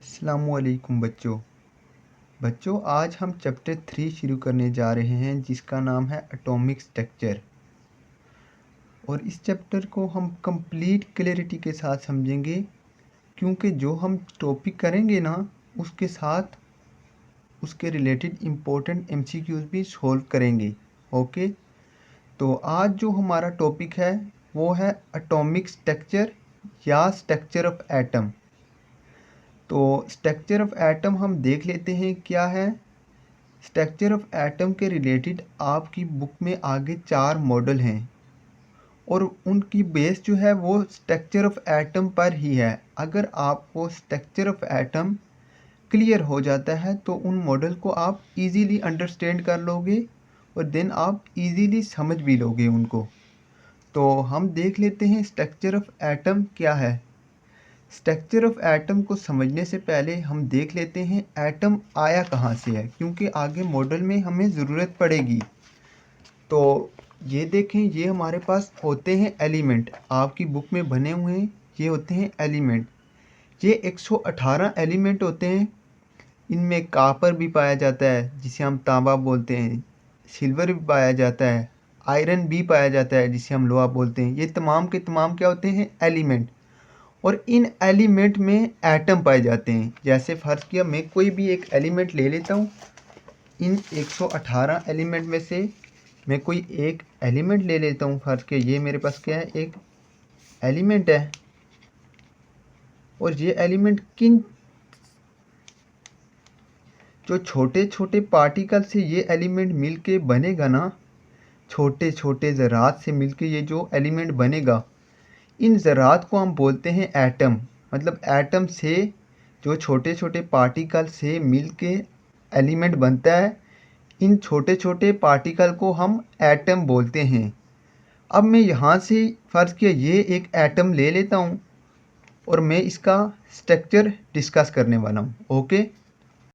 अस्सलामुअलैकुम बच्चों आज हम चैप्टर 3 शुरू करने जा रहे हैं जिसका नाम है एटॉमिक स्ट्रक्चर। और इस चैप्टर को हम कंप्लीट क्लैरिटी के साथ समझेंगे क्योंकि जो हम टॉपिक करेंगे ना उसके साथ उसके रिलेटेड इम्पोर्टेंट एमसीक्यूज भी सॉल्व करेंगे। ओके, तो आज जो हमारा टॉपिक है वो है एटॉमिक स्ट्रक्चर या स्ट्रक्चर ऑफ एटम। तो स्ट्रक्चर ऑफ एटम हम देख लेते हैं क्या है। स्ट्रक्चर ऑफ एटम के रिलेटेड आपकी बुक में आगे 4 मॉडल हैं और उनकी बेस जो है वो स्ट्रक्चर ऑफ एटम पर ही है। अगर आपको स्ट्रक्चर ऑफ एटम क्लियर हो जाता है तो उन मॉडल को आप इजीली अंडरस्टैंड कर लोगे और देन आप इजीली समझ भी लोगे उनको। तो हम देख लेते हैं स्ट्रक्चर ऑफ एटम क्या है। स्ट्रक्चर ऑफ एटम को समझने से पहले हम देख लेते हैं एटम आया कहाँ से है, क्योंकि आगे मॉडल में हमें ज़रूरत पड़ेगी। तो ये देखें, ये हमारे पास होते हैं एलिमेंट, आपकी बुक में बने हुए हैं, ये होते हैं एलिमेंट। ये 118 एलिमेंट होते हैं। इनमें कापर भी पाया जाता है जिसे हम तांबा बोलते हैं, सिल्वर भी पाया जाता है, आयरन भी पाया जाता है जिसे हम लोहा बोलते हैं। ये तमाम के तमाम क्या होते हैं? एलिमेंट। और इन एलिमेंट में एटम पाए जाते हैं। जैसे फ़र्ज़ किया मैं कोई भी एक एलिमेंट ले लेता हूँ, इन 118 एलिमेंट में से मैं कोई एक एलिमेंट ले लेता हूँ। फ़र्ज़ किया ये मेरे पास क्या है, एक एलिमेंट है। और ये एलिमेंट किन जो छोटे छोटे पार्टिकल से ये एलिमेंट मिलके बनेगा ना, छोटे छोटे ज़रात से मिलके ये जो एलिमेंट बनेगा, इन ज़रात को हम बोलते हैं एटम। मतलब एटम से जो छोटे छोटे पार्टिकल से मिलके एलिमेंट बनता है, इन छोटे छोटे पार्टिकल को हम एटम बोलते हैं। अब मैं यहाँ से फ़र्ज़ किया ये एक एटम ले लेता हूँ और मैं इसका स्ट्रक्चर डिस्कस करने वाला हूँ। ओके,